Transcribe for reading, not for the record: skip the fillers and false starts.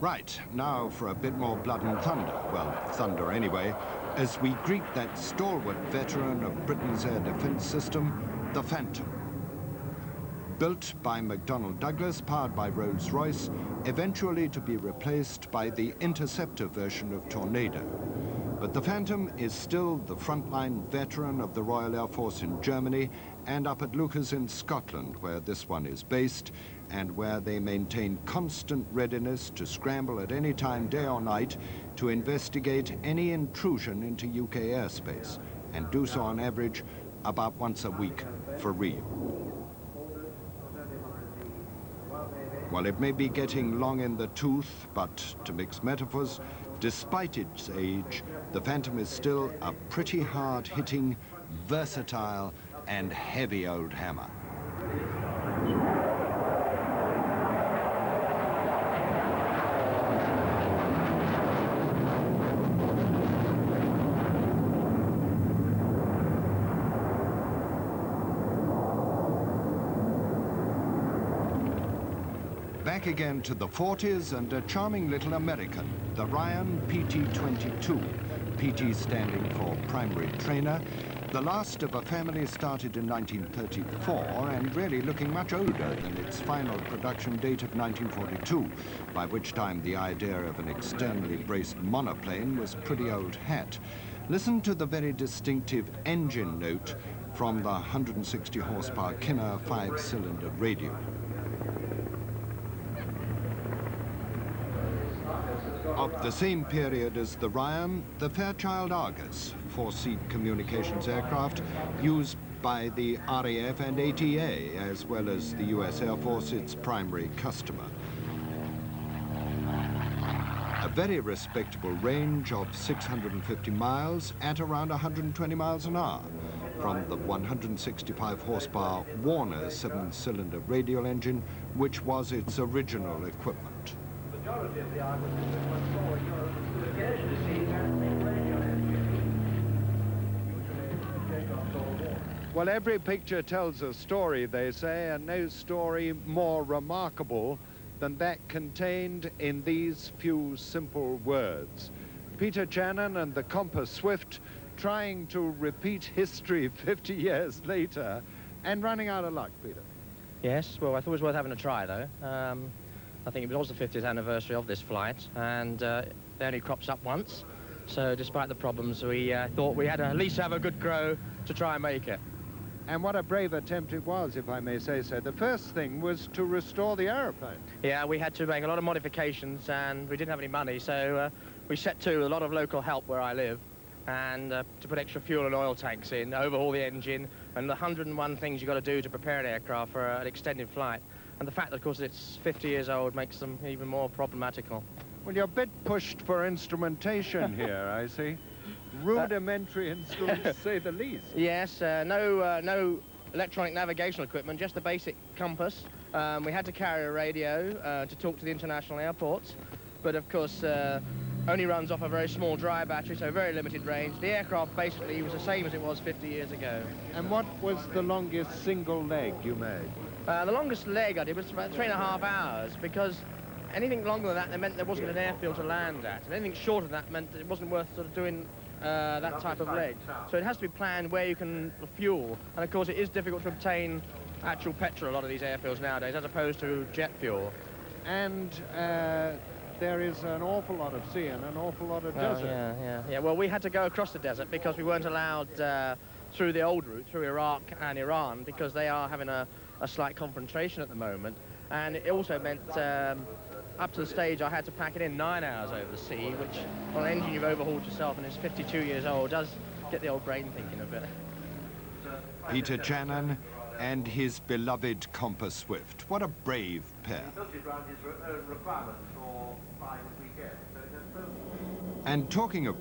Right, now for a bit more blood and thunder. Well, thunder anyway, as we greet that stalwart veteran of Britain's air defense system, the Phantom. Built by McDonnell Douglas, powered by Rolls-Royce, eventually to be replaced by the interceptor version of Tornado. But the Phantom is still the frontline veteran of the Royal Air Force in Germany and up at Lucas in Scotland, where this one is based, and where they maintain constant readiness to scramble at any time, day or night, to investigate any intrusion into UK airspace, and do so on average about once a week for real. Well, it may be getting long in the tooth, but to mix metaphors, despite its age, the Phantom is still a pretty hard-hitting, versatile, and heavy old hammer. Back again to the 40s and a charming little American, the Ryan PT-22, PT standing for Primary Trainer, the last of a family started in 1934 and really looking much older than its final production date of 1942, by which time the idea of an externally braced monoplane was pretty old hat. Listen to the very distinctive engine note from the 160 horsepower Kinner 5-cylinder radio. Of the same period as the Ryan, the Fairchild Argus, 4-seat communications aircraft used by the RAF and ATA, as well as the US Air Force, its primary customer. A very respectable range of 650 miles at around 120 miles an hour from the 165 horsepower Warner 7-cylinder radial engine, which was its original equipment. Well, every picture tells a story, they say, and no story more remarkable than that contained in these few simple words. Peter Channon and the Compass Swift trying to repeat history 50 years later and running out of luck, Peter. Yes, well, I thought it was worth having a try, though. I think it was the 50th anniversary of this flight, and it only crops up once. So despite the problems, we thought we had to at least have a good go to try and make it. And what a brave attempt it was, if I may say so. The first thing was to restore the aeroplane. Yeah, we had to make a lot of modifications, and we didn't have any money, so we set to with a lot of local help where I live, and to put extra fuel and oil tanks in, overhaul the engine, and the 101 things you've got to do to prepare an aircraft for an extended flight. And the fact that, of course, it's 50 years old makes them even more problematical. Well, you're a bit pushed for instrumentation here, I see. Rudimentary instruments, to say the least. Yes, no electronic navigational equipment, just the basic compass. We had to carry a radio to talk to the international airports, but of course only runs off a very small dry battery, so very limited range. The aircraft basically was the same as it was 50 years ago. And what was the longest single leg you made? The longest leg I did was about 3.5 hours, because anything longer than that meant there wasn't an airfield to land at, and anything shorter than that meant that it wasn't worth sort of doing that type of leg. So it has to be planned where you can fuel, and of course it is difficult to obtain actual petrol a lot of these airfields nowadays, as opposed to jet fuel. And there is an awful lot of sea and an awful lot of desert. Yeah. Well, we had to go across the desert because we weren't allowed through the old route, through Iraq and Iran, because they are having a slight confrontation at the moment. And it also meant up to the stage I had to pack it in 9 hours over the sea, which, on an engine you've overhauled yourself and is 52 years old, does get the old brain thinking a bit. Peter Channon and his beloved Compass Swift. What a brave pair. And talking of